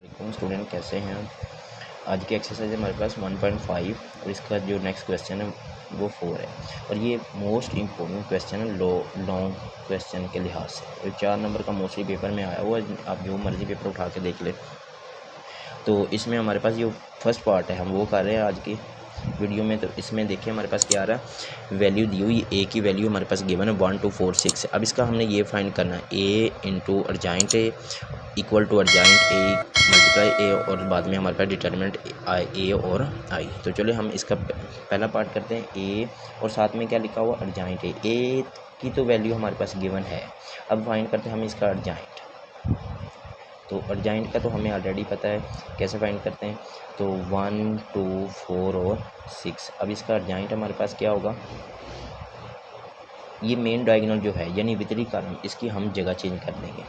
Student कैसे हैं। आज की एक्सरसाइज है हमारे पास 1.5 और इसका जो नेक्स्ट क्वेश्चन है वो 4 है और ये मोस्ट इम्पोर्टेंट क्वेश्चन है लॉन्ग क्वेश्चन के लिहाज से। तो 4 नंबर का मोस्टली पेपर में आया हुआ है, आप जो मर्जी पेपर उठा के देख ले। तो इसमें हमारे पास जो फर्स्ट पार्ट है हम वो कर रहे हैं आज की वीडियो में। तो इसमें देखिए हमारे पास क्या आ रहा है, वैल्यू दी हुई ए की वैल्यू हमारे पास गिवन है 1 2 4 6। अब इसका हमने ये फाइंड करना है A into adjoint A equal to adjoint A multiply A और बाद में हमारे पास डिटर्मिनेंट ए और आई। तो चलिए हम इसका पहला पार्ट करते हैं ए और साथ में क्या लिखा हुआ अर्जाइंट ए की तो वैल्यू हमारे पास गिवन है। अब फाइंड करते हैं हम इसका अर्जाइंट। तो अर्जाइंट का तो हमें ऑलरेडी पता है, कैसे फाइंड करते हैं। तो 1 2 4 और 6। अब इसका अर्जाइंट हमारे पास क्या होगा, ये मेन डायगोनल जो है यानी वितरी कॉलम, इसकी हम जगह चेंज कर देंगे।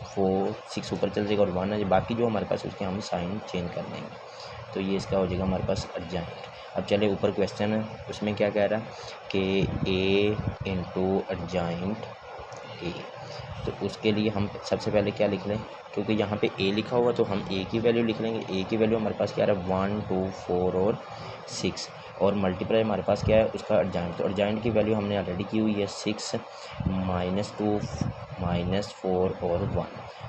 4 6 ऊपर चल जाएगा और 1 है, बाकी जो हमारे पास उसके हम साइन चेंज कर देंगे। तो ये इसका हो जाएगा हमारे पास अर्जाइंट। अब चले ऊपर क्वेश्चन है, उसमें क्या कह रहा है कि ए इंटू अर्जाइंट ए। तो उसके लिए हम सबसे पहले क्या लिख लें, क्योंकि यहाँ पे ए लिखा हुआ तो हम ए की वैल्यू लिख लेंगे। ए की वैल्यू हमारे पास क्या है 1 2 4 और 6 और मल्टीप्लाई हमारे पास क्या है उसका अर्जाइंट। तो अर्जाइंट की वैल्यू हमने ऑलरेडी की हुई है 6 -2 -4 और 1।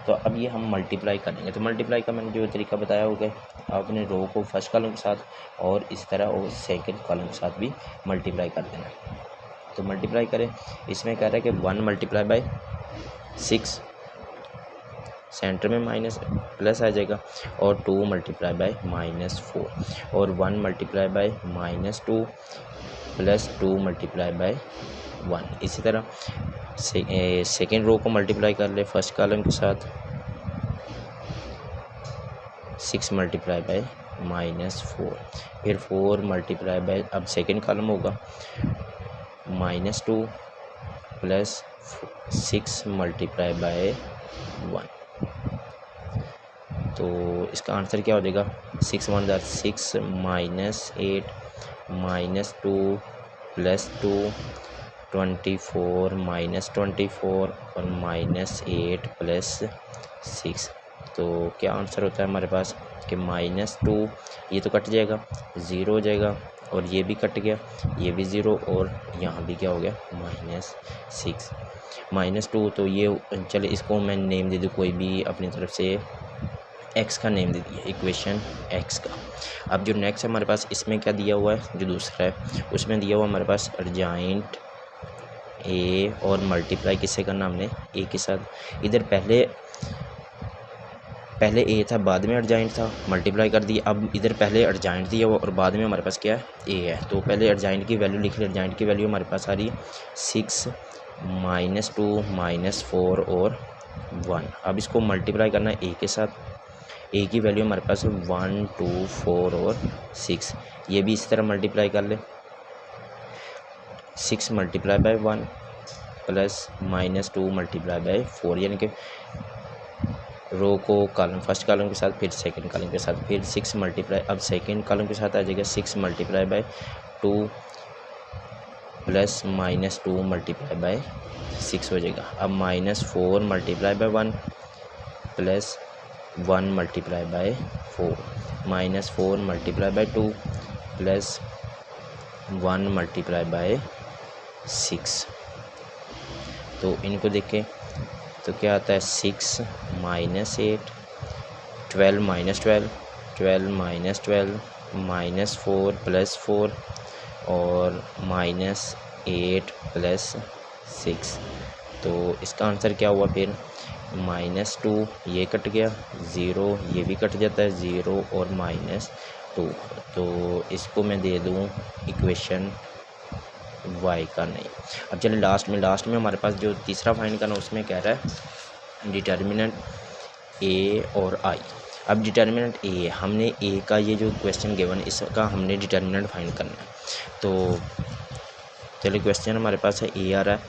तो अब ये हम मल्टीप्लाई करेंगे। तो मल्टीप्लाई का मैंने जो तरीका बताया होगा, आपने रो को फर्स्ट कॉलम के साथ और इस तरह और सेकंड कॉलम के साथ भी मल्टीप्लाई कर देना। तो मल्टीप्लाई करें, इसमें कह रहा है कि 1 मल्टीप्लाई बाई 6 सेंटर में माइनस प्लस आ जाएगा और 2 मल्टीप्लाई बाई -4 और 1 multiply by -2 plus 2 multiply by 1। इसी तरह सेकेंड रो को मल्टीप्लाई कर ले फर्स्ट कॉलम के साथ, 6 मल्टीप्लाई बाई -4 फिर 4 मल्टीप्लाई बाई, अब सेकेंड कॉलम होगा -2 प्लस 6 मल्टीप्लाई बाई 1। तो इसका आंसर क्या हो जाएगा 6 1 6 -8 -2 प्लस 2 24 -24 और -8 प्लस 6। तो क्या आंसर होता है हमारे पास कि -2, ये तो कट जाएगा 0 हो जाएगा और ये भी कट गया, ये भी 0 और यहाँ भी क्या हो गया -6 -2। तो ये चले इसको मैं नेम दे दूँ कोई भी अपनी तरफ से, एक्स का नेम दे दिया, इक्वेशन एक्स का। अब जो नेक्स्ट हमारे पास इसमें क्या दिया हुआ है, जो दूसरा है उसमें दिया हुआ हमारे पास अर्जाइंट ए और मल्टीप्लाई किससे करना हमने ए के साथ। इधर पहले ए था बाद में अर्जाइंट था, मल्टीप्लाई कर दिया। अब इधर पहले अर्जाइंट दिया हुआ और बाद में हमारे पास क्या है ए है। तो पहले अर्जाइंट की वैल्यू लिख ले। अर्जाइंट की वैल्यू हमारे पास आ रही है 6 -2 -4 और 1। अब इसको मल्टीप्लाई करना है ए के साथ। ए की वैल्यू हमारे पास है 1 2 4 और 6। ये भी इस तरह मल्टीप्लाई कर ले, 6 multiply by 1 plus -2 multiply by 4, यानी कि रो को कॉलम फर्स्ट कॉलम के साथ फिर सेकंड कॉलम के साथ फिर 6 मल्टीप्लाई, अब सेकंड कॉलम के साथ आ जाएगा 6 multiply by 2 plus -2 multiply by 6 हो जाएगा। अब -4 multiply by 1 plus 1 multiply by 4 -4 multiply by 2 plus 1 multiply by 6। तो इनको देखें तो क्या आता है 6 -8 12 -12 12 -12 -4 प्लस 4 और -8 प्लस 6। तो इसका आंसर क्या हुआ फिर -2, ये कट गया 0, ये भी कट जाता है 0 और -2। तो इसको मैं दे दूँ इक्वेशन y का नहीं। अब चलिए लास्ट में हमारे पास जो तीसरा फाइंड करना उसमें कह रहा है डिटर्मिनेंट a और i। अब डिटर्मिनेंट a, हमने a का ये जो क्वेश्चन गिवन इसका हमने डिटर्मिनेंट फाइंड करना है। तो चलिए क्वेश्चन हमारे पास है a आ रहा है,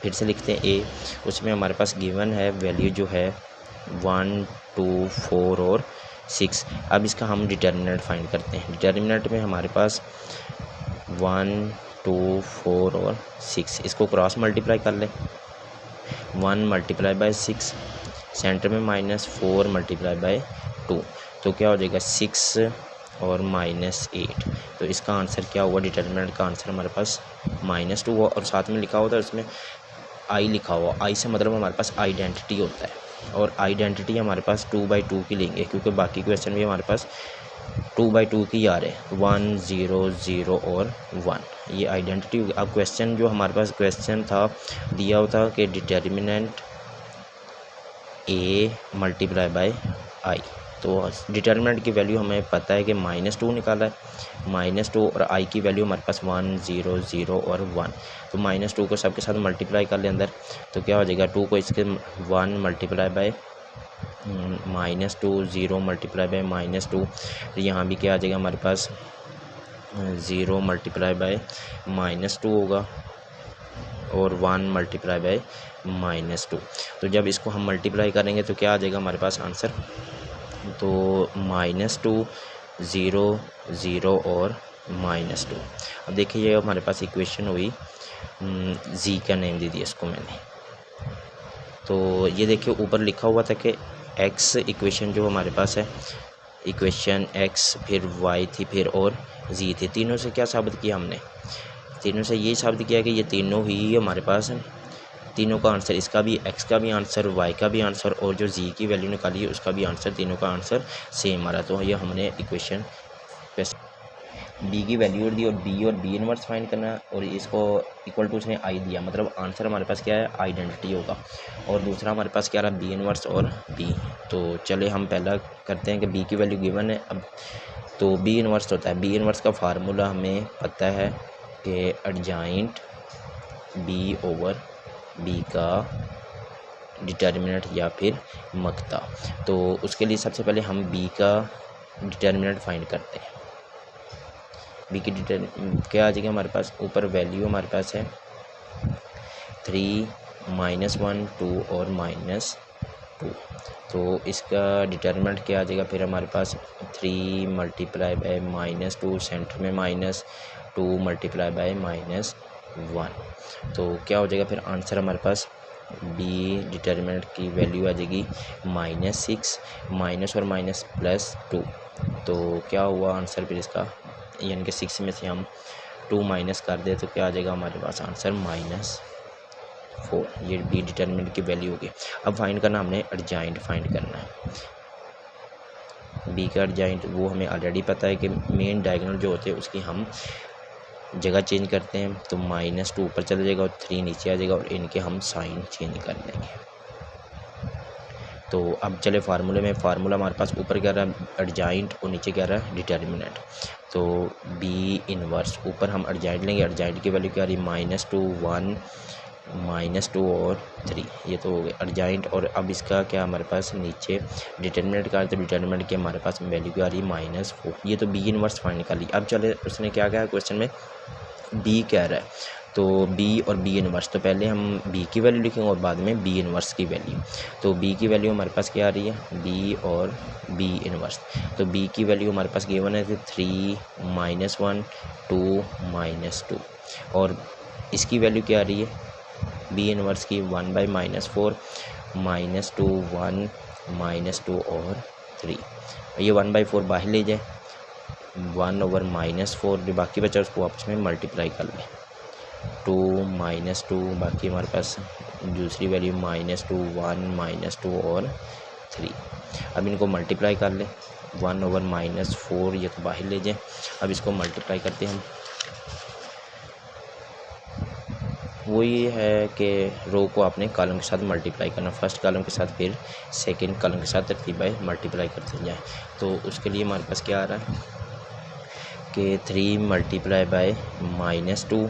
फिर से लिखते हैं a, उसमें हमारे पास गिवन है वैल्यू जो है 1 2 4 और 6। अब इसका हम डिटर्मिनेंट फाइंड करते हैं। डिटर्मिनेंट में हमारे पास 1 2 4 और 6, इसको क्रॉस मल्टीप्लाई कर ले। 1 मल्टीप्लाई बाई 6 सेंटर में -4 मल्टीप्लाई बाई 2। तो क्या हो जाएगा 6 और -8। तो इसका आंसर क्या हुआ, डिटर्मिनेंट का आंसर हमारे पास -2 हुआ। और साथ में लिखा होता है उसमें आई लिखा हुआ, आई से मतलब हमारे पास आइडेंटिटी होता है, और आइडेंटिटी हमारे पास 2/2 की लेंगे, क्योंकि बाकी क्वेश्चन भी हमारे पास 2/2 की आ रहे हैं, 1 0 0 और 1, ये आइडेंटिटी होगी। अब क्वेश्चन जो हमारे पास क्वेश्चन था दिया होता कि डिटर्मिनेंट a मल्टीप्लाई बाय आई, तो डिटर्मिनेंट की वैल्यू हमें पता है कि -2 निकाला है, -2 और आई की वैल्यू हमारे पास 1 0 0 और 1। तो -2 को सबके साथ मल्टीप्लाई कर ले अंदर, तो क्या हो जाएगा 2 को इसके 1 मल्टीप्लाई बाय -2 0 मल्टीप्लाई बाय -2, यहाँ भी क्या आ जाएगा हमारे पास 0 मल्टीप्लाई बाय -2 होगा और 1 मल्टीप्लाई बाय -2। तो जब इसको हम मल्टीप्लाई करेंगे तो क्या आ जाएगा हमारे पास आंसर, तो -2 0 0 और -2। अब देखिए ये हमारे पास इक्वेशन हुई, जी का नेम दे दिया इसको मैंने। तो ये देखिए ऊपर लिखा हुआ था कि एक्स इक्वेशन जो हमारे पास है, इक्वेशन एक्स फिर वाई थी फिर और जी थी, तीनों से क्या साबित किया हमने, तीनों से ये साबित किया कि ये तीनों ही हमारे पास हैं, तीनों का आंसर, इसका भी एक्स का भी आंसर, वाई का भी आंसर और जो जी की वैल्यू निकाली है उसका भी आंसर, तीनों का आंसर सेम आ रहा। तो ये हमने इक्वेशन बी की वैल्यू दी और बी इनवर्स फाइंड करना है, और इसको इक्वल टू उसने आई दिया, मतलब आंसर हमारे पास क्या है, आइडेंटिटी होगा। और दूसरा हमारे पास क्या रहा, बी इनवर्स और बी। तो चले हम पहला करते हैं कि बी की वैल्यू गिवन है। अब तो बी इनवर्स होता है, बी इनवर्स का फार्मूला हमें पता है कि एडजॉइंट बी ओवर बी का डिटर्मिनेंट या फिर मकता। तो उसके लिए सबसे पहले हम बी का डिटर्मिनेंट फाइंड करते हैं। बी की क्या आ जाएगा हमारे पास, ऊपर वैल्यू हमारे पास है 3 -1 2 और -2। तो इसका डिटर्मिनेंट क्या आ जाएगा फिर हमारे पास 3 मल्टीप्लाई बाय -2, सेंटर में -2 मल्टीप्लाई बाय -1। तो क्या हो जाएगा फिर आंसर हमारे पास, बी डिटर्मिनेंट की वैल्यू आ जाएगी -6, माइनस और माइनस +2। तो क्या हुआ आंसर फिर इसका, यानी कि 6 में से हम 2 माइनस कर दे तो क्या आ जाएगा हमारे पास आंसर -4। ये बी डिटर्मिनेंट की वैल्यू होगी। अब फाइंड करना हमने एडजॉइंट फाइंड करना है, बी का एडजॉइंट वो हमें ऑलरेडी पता है कि मेन डायगोनल जो होते हैं उसकी हम जगह चेंज करते हैं, तो -2 ऊपर चला जाएगा और 3 नीचे आ जाएगा और इनके हम साइन चेंज कर लेंगे। तो अब चले फार्मूले में, फार्मूला हमारे पास ऊपर क्या रहा है एडजॉइंट और नीचे क्या रहा है डिटर्मिनेंट। तो बी इनवर्स, ऊपर हम एडजॉइंट लेंगे, एडजॉइंट की वैल्यू क्या आ रही -2 1 -2 और 3, ये तो हो गया एडजॉइंट। और अब इसका क्या हमारे पास नीचे डिटर्मिनेंट का, तो डिटर्मिनेंट की हमारे पास वैल्यू क्या आ रही है -4। ये तो बी इनवर्स फाइंड निकाली। अब चले उसने क्या कहा क्वेश्चन में, बी कह रहा है, तो बी और बी इनवर्स, तो पहले हम बी की वैल्यू लिखेंगे और बाद में बी इनवर्स की वैल्यू। तो बी की वैल्यू हमारे पास क्या आ रही है, बी और बी इनवर्स। तो बी की वैल्यू हमारे पास गिवन है 3 -1 2 -2, और इसकी वैल्यू क्या आ रही है बी इनवर्स की 1/-4 -2 1 -2 और 3। ये 1/4 बाहर ले जाए, 1/-4 जो बाकी बचा उसको आपस में मल्टीप्लाई कर लें, 2 -2 बाकी हमारे पास दूसरी वैल्यू -2 1 -2 और 3। अब इनको मल्टीप्लाई कर लें, 1/-4 ये तो बाहर ले जाए। अब इसको मल्टीप्लाई करते हैं हम, वो ये है कि रो को आपने कॉलम के साथ मल्टीप्लाई करना, फर्स्ट कॉलम के साथ फिर सेकंड कॉलम के साथ तरतीब बाय मल्टीप्लाई करते जाएँ। तो उसके लिए हमारे पास क्या आ रहा है कि 3 मल्टीप्लाई बाय -2,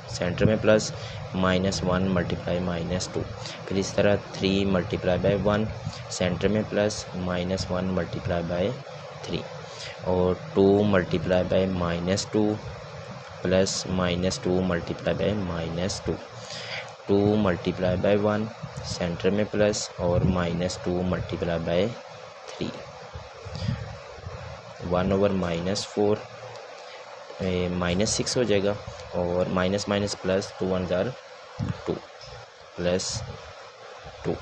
सेंटर में प्लस, -1 मल्टीप्लाई -2, फिर इस तरह 3 मल्टीप्लाई बाय 1, सेंटर में प्लस, -1 मल्टीप्लाई बाय 3, और 2 multiply by -2 plus -2 multiply by -2, 2 multiply by 1, centre में प्लस और -2 मल्टीप्लाई बाय 3, 1/-4 -6 हो जाएगा, और minus minus plus 2 1 jar 2 plus 2,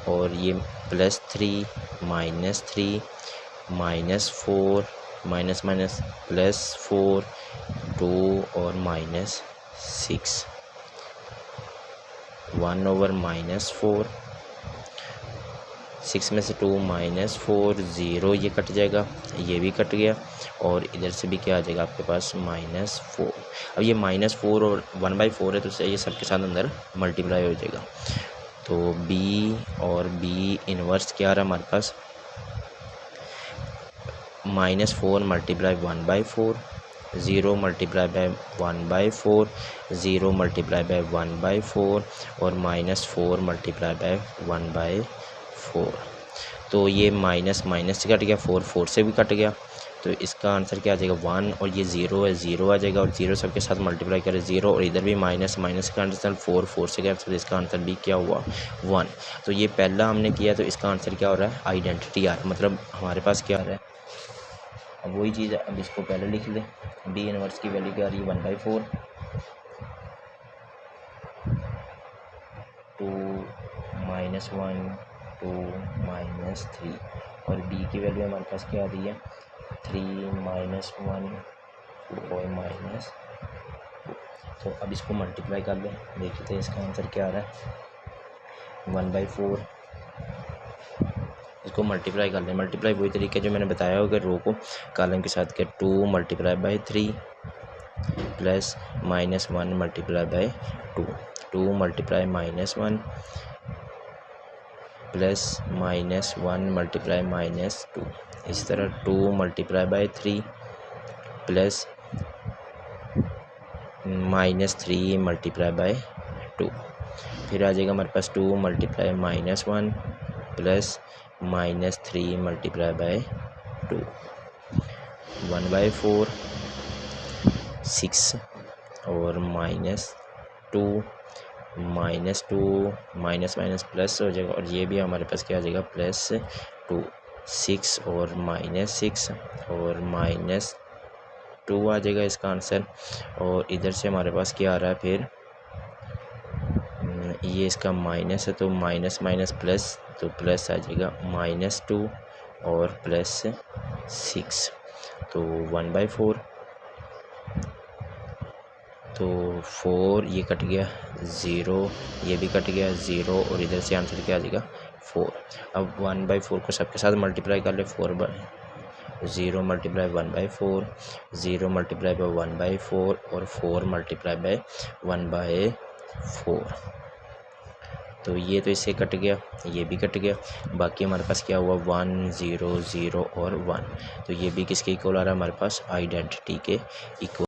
और ये +3 -3 -4 माइनस माइनस +4 2 और -6 1/-4 6 में से 2 -4 0 ये कट जाएगा, ये भी कट गया और इधर से भी क्या आ जाएगा आपके पास -4। अब ये -4 और 1/4 है तो ये सबके साथ अंदर मल्टीप्लाई हो जाएगा। तो b और b इनवर्स क्या आ रहा है हमारे पास -4 × 1/4 0 × 1/4 0 × 1/4 और -4 × 1/4। तो ये माइनस माइनस से कट गया, 4 से भी कट गया, तो इसका आंसर क्या आ जाएगा 1 और ये 0 है 0 आ जाएगा और 0 सबके साथ मल्टीप्लाई करें 0 और इधर भी माइनस माइनस का आंसर 4 से कैंसिल, तो इसका आंसर भी क्या हुआ 1। तो ये पहला हमने किया तो इसका आंसर क्या हो रहा है आइडेंटिटी आ रहा है, मतलब हमारे पास क्या आ रहा है अब वही चीज़ है। अब इसको पहले लिख ले, b इनवर्स की वैल्यू क्या आ रही है 1/4 2 -1 2 -3 और b की वैल्यू हमारे पास क्या आ रही है 3 -1 और -2। तो अब इसको मल्टीप्लाई कर लें, देखते हैं इसका आंसर क्या आ रहा है 1/4। इसको मल्टीप्लाई कर लें, मल्टीप्लाई वही तरीके जो मैंने बताया होगा, रो को कॉलम के साथ के 2 × 3 प्लस -1 × 2 2 × -1 प्लस -1 × -2 इस तरह 2 × 3 प्लस -3 × 2 फिर आ जाएगा हमारे पास 2 × -1 प्लस -3 × 2 1/4 6 और -2 -2 माइनस माइनस प्लस हो जाएगा और ये भी हमारे पास क्या आ जाएगा +2 6 और -6 और -2 आ जाएगा इसका आंसर। और इधर से हमारे पास क्या आ रहा है फिर ये इसका माइनस है तो माइनस माइनस प्लस, तो प्लस आ जाएगा -2 और +6 तो 1/4 तो 4 ये कट गया 0 ये भी कट गया 0 और इधर से आंसर क्या आ जाएगा 4। अब 1/4 को सबके साथ मल्टीप्लाई कर ले 0 × 1/4 0 × 1/4 और 4 × 1/4। तो ये तो इससे कट गया, ये भी कट गया, बाकी हमारे पास क्या हुआ 1 0 0 और 1। तो ये भी किसके इक्वल आ रहा है हमारे पास आइडेंटिटी के इक्वल।